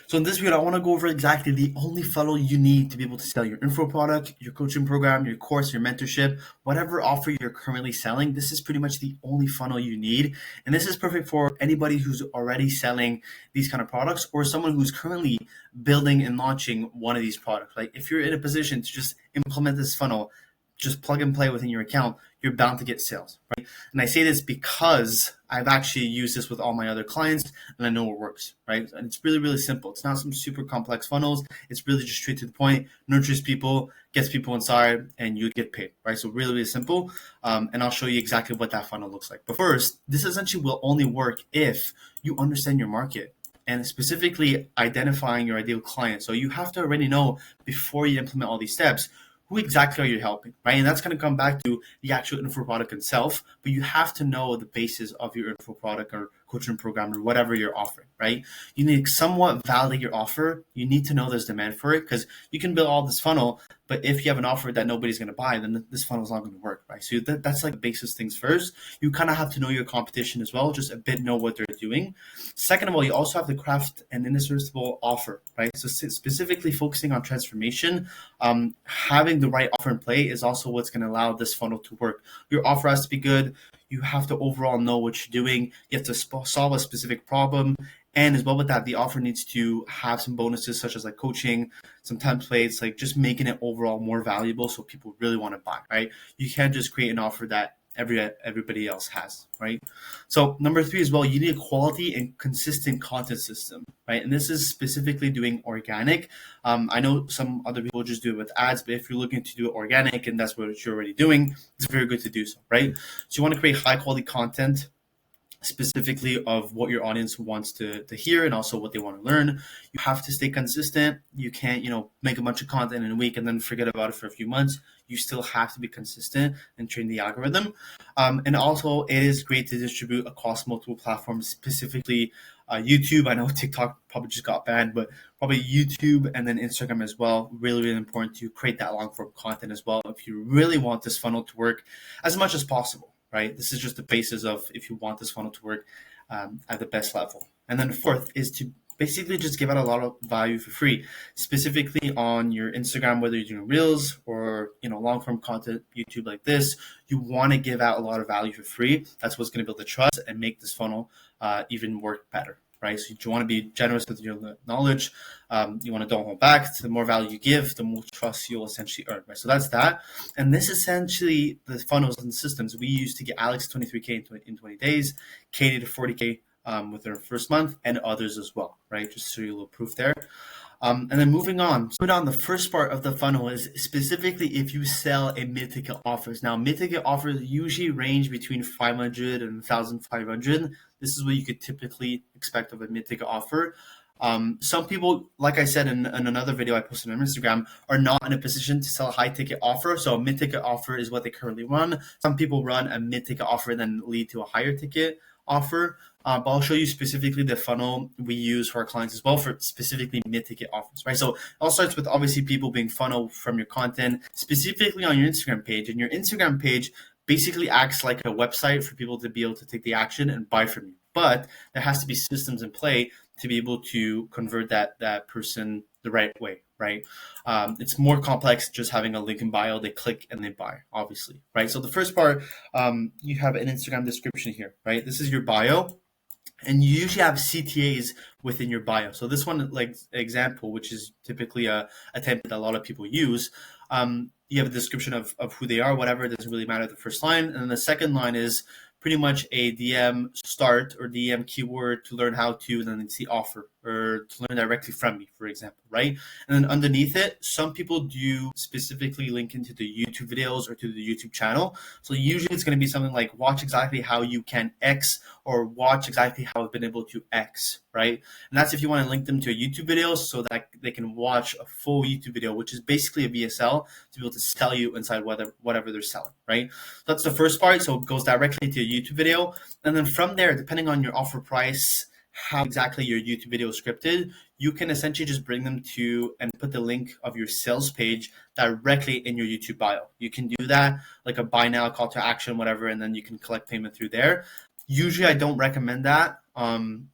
So in this video, I want to go over exactly the only funnel you need to be able to sell your info product, your coaching program, your course, your mentorship, whatever offer you're currently selling. This is pretty much the only funnel you need. And this is perfect for anybody who's already selling these kind of products or someone who's currently building and launching one of these products. Like if you're in a position to just implement this funnel, just plug and play within your account, you're bound to get sales, right? And I say this because I've actually used this with all my other clients and I know it works, right? And it's really, really simple. It's not some super complex funnels. It's really just straight to the point, nurtures people, gets people inside, and you get paid, right? So really, really simple. And I'll show you exactly what that funnel looks like. But first, this essentially will only work if you understand your market and specifically identifying your ideal client. So you have to already know before you implement all these steps, who exactly are you helping, right? And that's going to come back to the actual info product itself, but you have to know the basis of your info product or coaching program or whatever you're offering, right? You need to somewhat validate your offer. You need to know there's demand for it because you can build all this funnel, but if you have an offer that nobody's going to buy, then this funnel is not going to work, right? So that's like basis things first. You kind of have to know your competition as well, just a bit know what they're doing. Second of all, you also have to craft an irresistible offer, right? So specifically focusing on transformation, having the right offer in play is also what's going to allow this funnel to work. Your offer has to be good. You have to overall know what you're doing. You have to solve a specific problem. And as well with that, the offer needs to have some bonuses such as like coaching, some templates, like just making it overall more valuable so people really want to buy, right? You can't just create an offer that everybody else has, right? So number three as well, you need a quality and consistent content system, right? And this is specifically doing organic. I know some other people just do it with ads, but if you're looking to do it organic and that's what you're already doing, it's very good to do so, right? So you want to create high quality content specifically of what your audience wants to hear and also what they want to learn. You have to stay consistent. You can't, make a bunch of content in a week and then forget about it for a few months. You still have to be consistent and train the algorithm. And also it is great to distribute across multiple platforms, specifically YouTube. I know TikTok probably just got banned, but probably YouTube and then Instagram as well. Really, really important to create that long form content as well if you really want this funnel to work as much as possible. Right? This is just the basis of if you want this funnel to work at the best level. And then the fourth is to basically just give out a lot of value for free, specifically on your Instagram, whether you're doing reels or long form content, YouTube like this. You want to give out a lot of value for free. That's what's going to build the trust and make this funnel even work better. Right? So you want to be generous with your knowledge. You want to don't hold back. So the more value you give, the more trust you'll essentially earn. Right? So that's that. And this is essentially the funnels and systems we use to get Alex 23K in 20 days, Katie to 40K with her first month, and others as well. Right? Just to show you a little proof there. And then moving on, the first part of the funnel is specifically if you sell a mid-ticket offers. Now, mid-ticket offers usually range between 500 and 1,500. This is what you could typically expect of a mid-ticket offer. Some people, like I said in another video I posted on Instagram, are not in a position to sell a high-ticket offer. So a mid-ticket offer is what they currently run. Some people run a mid-ticket offer and then lead to a higher ticket offer. But I'll show you specifically the funnel we use for our clients as well for specifically mid-ticket offers, right? So it all starts with obviously people being funneled from your content, specifically on your Instagram page. And your Instagram page basically acts like a website for people to be able to take the action and buy from you. But there has to be systems in play to be able to convert that person the right way, right? It's more complex just having a link in bio. They click and they buy, obviously, right? So the first part, you have an Instagram description here, right? This is your bio. And you usually have CTAs within your bio. So this one, like example, which is typically a template that a lot of people use, you have a description of who they are, whatever. It doesn't really matter the first line. And then the second line is pretty much a DM start or DM keyword to learn how to, and then it's the offer or to learn directly from me, for example, right? And then underneath it, some people do specifically link into the YouTube videos or to the YouTube channel. So usually it's going to be something like watch exactly how you can X or watch exactly how I've been able to X, right? And that's if you want to link them to a YouTube video so that they can watch a full YouTube video, which is basically a VSL to be able to sell you inside whatever they're selling, right? So that's the first part. So it goes directly to a YouTube video. And then from there, depending on your offer price, how exactly your YouTube video is scripted, you can essentially just bring them to and put the link of your sales page directly in your YouTube bio. You can do that like a buy now, call to action, whatever, and then you can collect payment through there. Usually I don't recommend that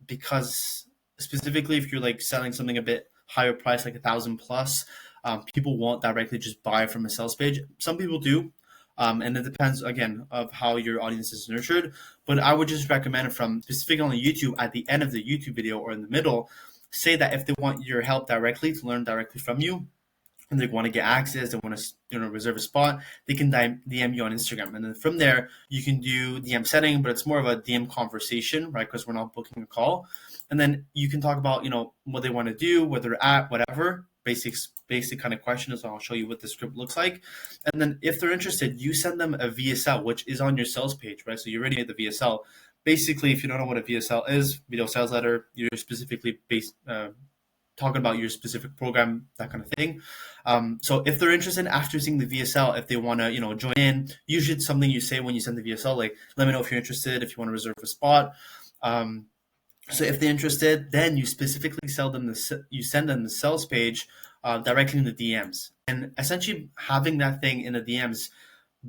because specifically if you're like selling something a bit higher price, like 1,000 plus, people won't directly just buy from a sales page. Some people do. And it depends again of how your audience is nurtured. But I would just recommend from specifically on YouTube at the end of the YouTube video or in the middle, say that if they want your help directly to learn directly from you, and they want to get access, they want to reserve a spot, they can DM you on Instagram, and then from there you can do DM setting, but it's more of a DM conversation, right? Because we're not booking a call, and then you can talk about what they want to do, where they're at, whatever basic kind of questions. I'll show you what the script looks like, and then if they're interested, you send them a VSL, which is on your sales page, right? So you already made the VSL. Basically, if you don't know what a VSL is, video sales letter, you're specifically talking about your specific program, that kind of thing. So if they're interested after seeing the VSL, if they want to, join in, usually it's something you say when you send the VSL, like, let me know if you're interested, if you want to reserve a spot. So if they're interested, then you specifically send them the sales page directly in the DMs. And essentially having that thing in the DMs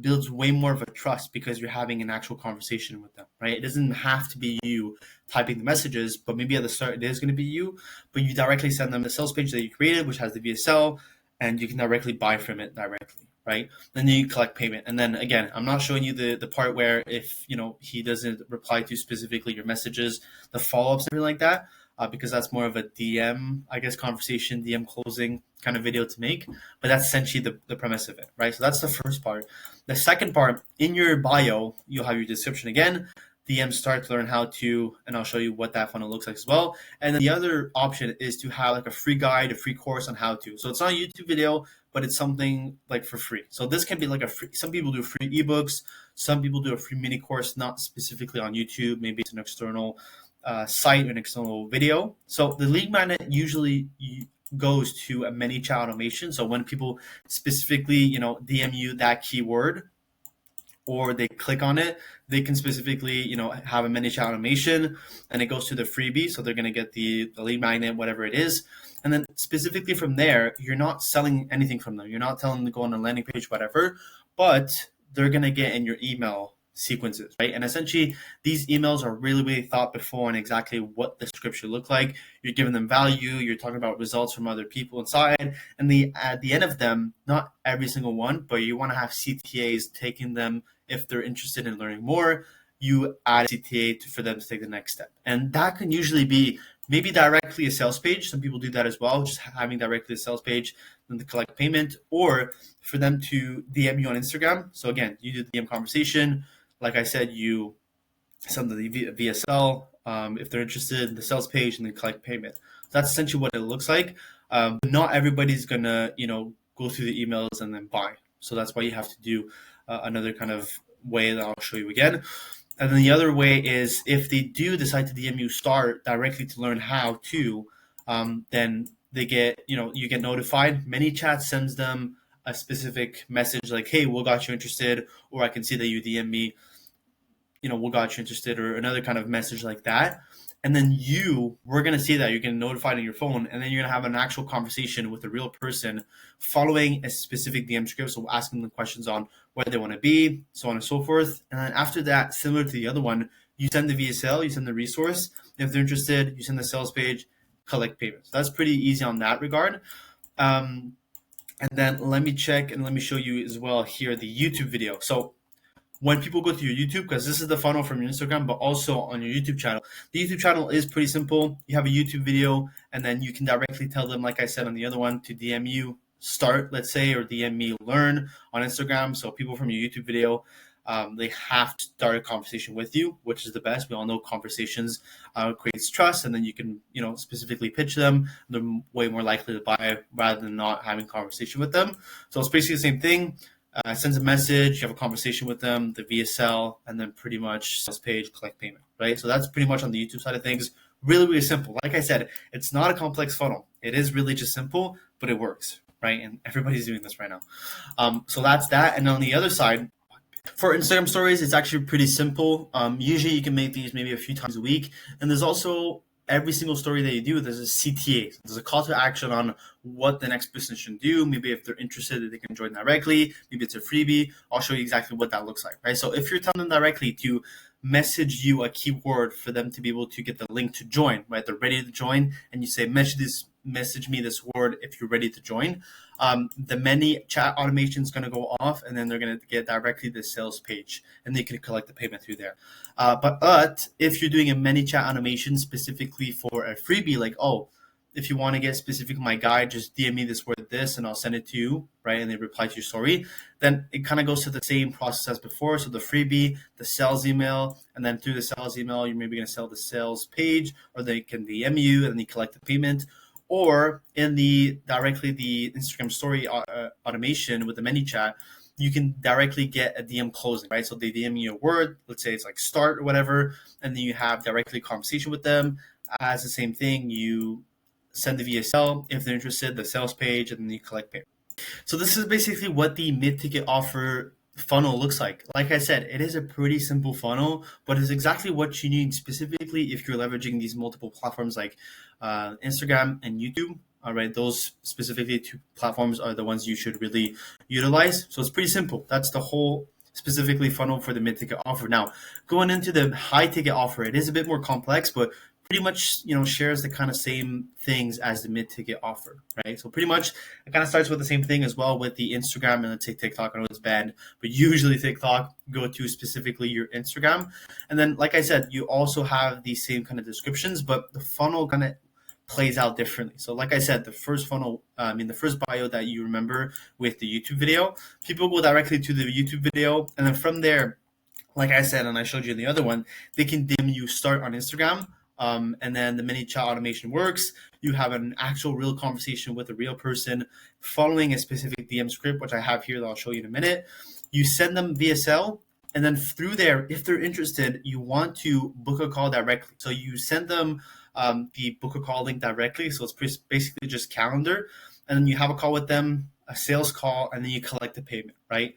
builds way more of a trust because you're having an actual conversation with them, right? It doesn't have to be you typing the messages, but maybe at the start it is going to be you, but you directly send them the sales page that you created, which has the VSL, and you can directly buy from it directly, right? Then you collect payment. And then again, I'm not showing you the part where if, he doesn't reply to specifically your messages, the follow-ups, something like that, because that's more of a DM, I guess, conversation, DM closing kind of video to make. But that's essentially the premise of it, right? So that's the first part. The second part, in your bio, you'll have your description again, DM start to learn how to, and I'll show you what that funnel looks like as well. And then the other option is to have like a free guide, a free course on how to. So it's not a YouTube video, but it's something like for free. So this can be like some people do free ebooks, some people do a free mini course, not specifically on YouTube. Maybe it's an external site or an external video. So the lead magnet usually goes to a ManyChat automation. So when people specifically, DM you that keyword, or they click on it, they can specifically, have a ManyChat automation, and it goes to the freebie. So they're going to get the lead magnet, whatever it is. And then specifically from there, you're not selling anything from them. You're not telling them to go on a landing page, whatever, but they're going to get in your email sequences, right? And essentially these emails are really, really thought before on exactly what the script should look like. You're giving them value. You're talking about results from other people inside. And at the end of them, not every single one, but you want to have CTAs taking them if they're interested in learning more. You add a CTA for them to take the next step. And that can usually be maybe directly a sales page. Some people do that as well, just having directly a sales page, then to collect payment, or for them to DM you on Instagram. So again, you do the DM conversation. Like I said, you send the VSL if they're interested in the sales page, and then collect payment. That's essentially what it looks like. Not everybody's gonna, go through the emails and then buy. So that's why you have to do another kind of way that I'll show you again. And then the other way is if they do decide to DM you start directly to learn how to, then they get, you get notified. ManyChat sends them a specific message like, hey, what got you interested? Or I can see that you DM me, what got you interested, or another kind of message like that. And then we're going to see that you're getting notified on your phone, and then you're going to have an actual conversation with a real person following a specific DM script. So asking them questions on where they want to be, so on and so forth. And then after that, similar to the other one, you send the VSL, you send the resource. If they're interested, you send the sales page, collect payments. That's pretty easy on that regard. And then let me check and let me show you as well here the YouTube video. So when people go to your YouTube, because this is the funnel from your Instagram, but also on your YouTube channel. The YouTube channel is pretty simple. You have a YouTube video, and then you can directly tell them, like I said on the other one, to DM you start, let's say, or DM me learn on Instagram. So people from your YouTube video, they have to start a conversation with you, which is the best. We all know conversations creates trust, and then you can, specifically pitch them. They're way more likely to buy rather than not having a conversation with them. So it's basically the same thing. Sends a message, you have a conversation with them, the VSL, and then pretty much sales page, collect payment, right? So that's pretty much on the YouTube side of things. Really, really simple. Like I said, it's not a complex funnel. It is really just simple, but it works, right? And everybody's doing this right now. So that's that. And on the other side, for Instagram stories, it's actually pretty simple. Usually you can make these maybe a few times a week. And there's also every single story that you do, there's a CTA. There's a call to action on what the next person should do. Maybe if they're interested, they can join directly. Maybe it's a freebie. I'll show you exactly what that looks like, right? So if you're telling them directly to message you a keyword for them to be able to get the link to join, right? They're ready to join, and you say, message me this word if you're ready to join. The many chat automation is going to go off, and then they're going to get directly to the sales page, and they can collect the payment through there. But if you're doing a many chat automation specifically for a freebie, like, if you want to get specific my guide, just DM me this word this and I'll send it to you, right? And they reply to your story. Then it kind of goes to the same process as before. So the freebie, the sales email, and then through the sales email, you're maybe going to sell the sales page, or they can DM you and then you collect the payment. Or in the Instagram story automation with the ManyChat, you can directly get a DM closing, right? So they DM you a word, let's say it's like start or whatever, and then you have directly conversation with them. As the same thing, you send the VSL if they're interested, the sales page, and then you collect payment. So this is basically what the mid-ticket offer funnel looks like. Like I said, it is a pretty simple funnel, but it's exactly what you need specifically if you're leveraging these multiple platforms like Instagram and YouTube. All right, those specifically two platforms are the ones you should really utilize. So it's pretty simple. That's the whole specifically funnel for the mid-ticket offer. Now, going into the high-ticket offer, it is a bit more complex, but pretty much, shares the kind of same things as the mid-ticket offer, right? So pretty much it kind of starts with the same thing as well with the Instagram, and let's say TikTok. I know it's banned, but usually TikTok, go to specifically your Instagram. And then, like I said, you also have the same kind of descriptions, but the funnel kind of plays out differently. So like I said, the first bio that you remember with the YouTube video, people go directly to the YouTube video. And then from there, like I said, and I showed you in the other one, they can DM you start on Instagram. And then the mini chat automation works. You have an actual real conversation with a real person following a specific DM script, which I have here that I'll show you in a minute. You send them VSL, and then through there, if they're interested, you want to book a call directly. So you send them the book a call link directly. So it's basically just calendar. And then you have a call with them, a sales call, and then you collect the payment, right?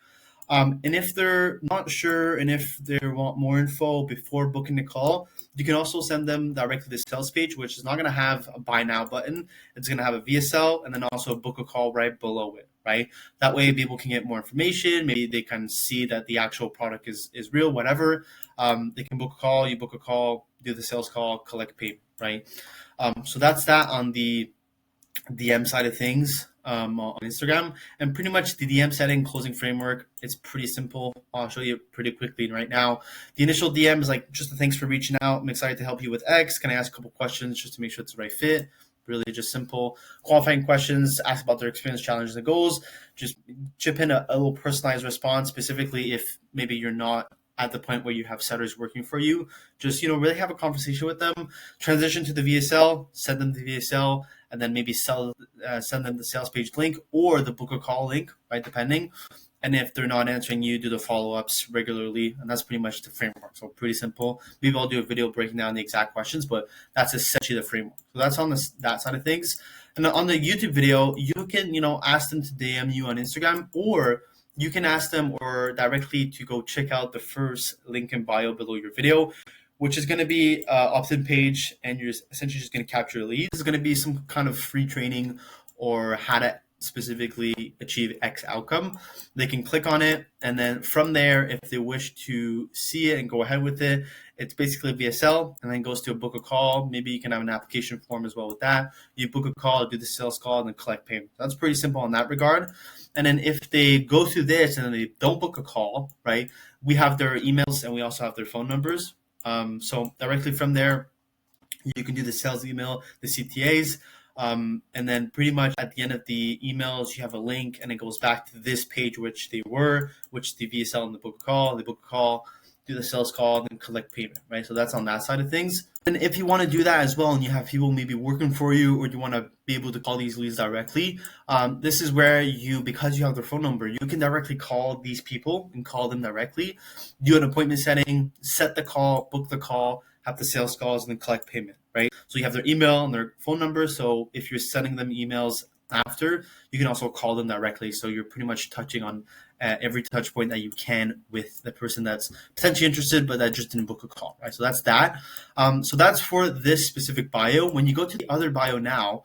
And if they're not sure and if they want more info before booking the call, you can also send them directly to the sales page, which is not going to have a buy now button. It's going to have a VSL and then also a book a call right below it, right? That way people can get more information. Maybe they can see that the actual product is real, whatever. They can book a call, you book a call, do the sales call, collect payment, right? So that's that on the DM side of things. On Instagram, and pretty much the DM setting closing framework, it's pretty simple. I'll show you pretty quickly right now. The initial DM is like just a thanks for reaching out. I'm excited to help you with X. Can I ask a couple questions just to make sure it's the right fit? Really just simple. Qualifying questions, ask about their experience, challenges, and goals. Just chip in a little personalized response, specifically if maybe you're not at the point where you have sellers working for you. Just, really have a conversation with them. Transition to the VSL, send them the VSL, and then maybe send them the sales page link or the book a call link, right, depending. And if they're not answering you, do the follow-ups regularly. And that's pretty much the framework. So pretty simple. Maybe I'll do a video breaking down the exact questions, but that's essentially the framework. So that's on that side of things. And on the YouTube video, you can, ask them to DM you on Instagram, or you can ask them or directly to go check out the first link in bio below your video, which is going to be opt-in page, and you're essentially just going to capture a lead. This is going to be some kind of free training or how to specifically achieve X outcome. They can click on it, and then from there, if they wish to see it and go ahead with it, it's basically VSL, and then goes to a book a call. Maybe you can have an application form as well with that. You book a call, do the sales call, and then collect payment. That's pretty simple in that regard. And then if they go through this and then they don't book a call, right, we have their emails and we also have their phone numbers. So directly from there, you can do the sales email, the CTAs, and then pretty much at the end of the emails, you have a link and it goes back to this page, which the VSL and the book a call. They book a call, do the sales call, and then collect payment, right? So that's on that side of things. And if you want to do that as well, and you have people maybe working for you, or you want to be able to call these leads directly, this is where because you have their phone number, you can directly call these people and call them directly, do an appointment setting, set the call, book the call, have the sales calls, and then collect payment, right? So you have their email and their phone number. So if you're sending them emails after, you can also call them directly. So you're pretty much touching on every touch point that you can with the person that's potentially interested, but that just didn't book a call, right? So that's that. So that's for this specific bio. When you go to the other bio now,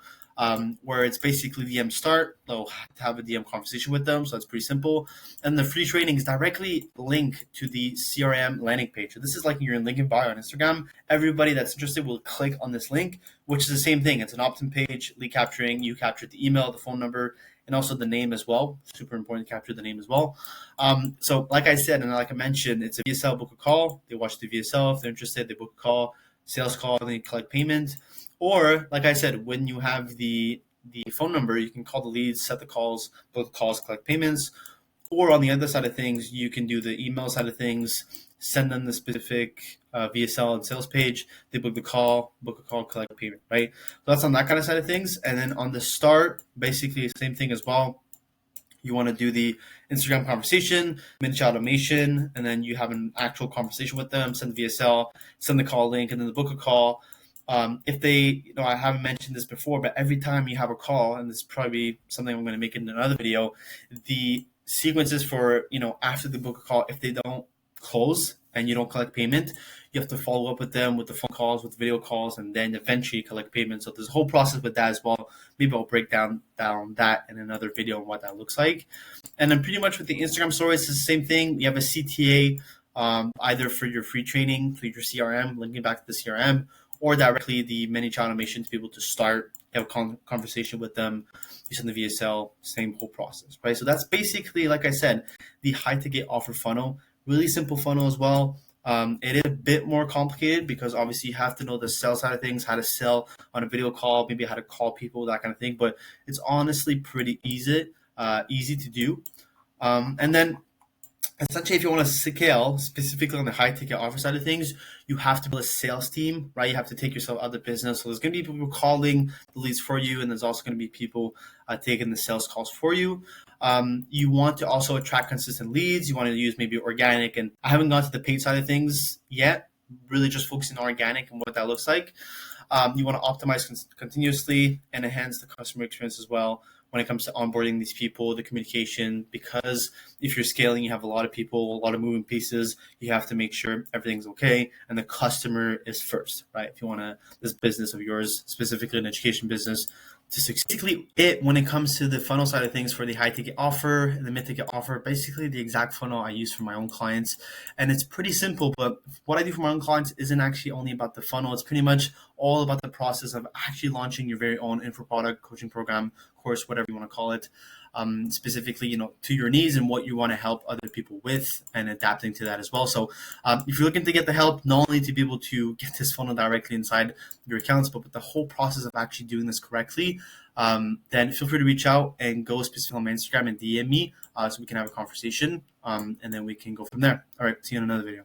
where it's basically DM start. They'll have a DM conversation with them, so that's pretty simple. And the free training is directly linked to the CRM landing page. So this is like your link in bio on Instagram. Everybody that's interested will click on this link, which is the same thing. It's an opt-in page, lead capturing. You capture the email, the phone number, and also the name as well. Super important to capture the name as well. So like I said, and like I mentioned, it's a VSL, book a call. They watch the VSL. If they're interested, they book a call, sales call, and they collect payment. Or like I said, when you have the phone number, you can call the leads, set the calls, book calls, collect payments. Or on the other side of things, you can do the email side of things, send them the specific VSL and sales page. They book a call, collect payment, right? So that's on that kind of side of things. And then on the start, basically the same thing as well. You want to do the Instagram conversation, miniature automation, and then you have an actual conversation with them, send the VSL, send the call link, and then the book a call. If they, I haven't mentioned this before, but every time you have a call, and this is probably something I'm going to make in another video, the sequences for, after the book a call, if they don't close and you don't collect payment, you have to follow up with them with the phone calls, with video calls, and then eventually collect payment. So there's a whole process with that as well. Maybe I'll break down that in another video on what that looks like. And then pretty much with the Instagram stories, it's the same thing. You have a CTA, either for your free training, for your CRM, linking back to the CRM, or directly the miniature automation to be able to start, have a conversation with them, you send the VSL, same whole process, right? So that's basically, like I said, the high ticket offer funnel. Really simple funnel as well. It is a bit more complicated because obviously you have to know the sales side of things, how to sell on a video call, maybe how to call people, that kind of thing. But it's honestly pretty easy to do. And then essentially, if you want to scale specifically on the high ticket offer side of things, you have to build a sales team, right? You have to take yourself out of the business. So there's going to be people calling the leads for you, and there's also going to be people taking the sales calls for you. You want to also attract consistent leads. You want to use maybe organic, and I haven't gone to the paid side of things yet, really just focusing on organic and what that looks like. You want to optimize continuously and enhance the customer experience as well when it comes to onboarding these people, the communication, because if you're scaling, you have a lot of people, a lot of moving pieces, you have to make sure everything's okay and the customer is first, right? If you want this business of yours, specifically an education business, to basically it when it comes to the funnel side of things for the high ticket offer and the mid ticket offer, basically the exact funnel I use for my own clients. And it's pretty simple, but what I do for my own clients isn't actually only about the funnel. It's pretty much all about the process of actually launching your very own info product, coaching program, course, whatever you want to call it, specifically, to your needs and what you want to help other people with, and adapting to that as well. So if you're looking to get the help, not only to be able to get this funnel directly inside your accounts, but with the whole process of actually doing this correctly, then feel free to reach out and go specifically on my Instagram and DM me so we can have a conversation, and then we can go from there. All right, see you in another video.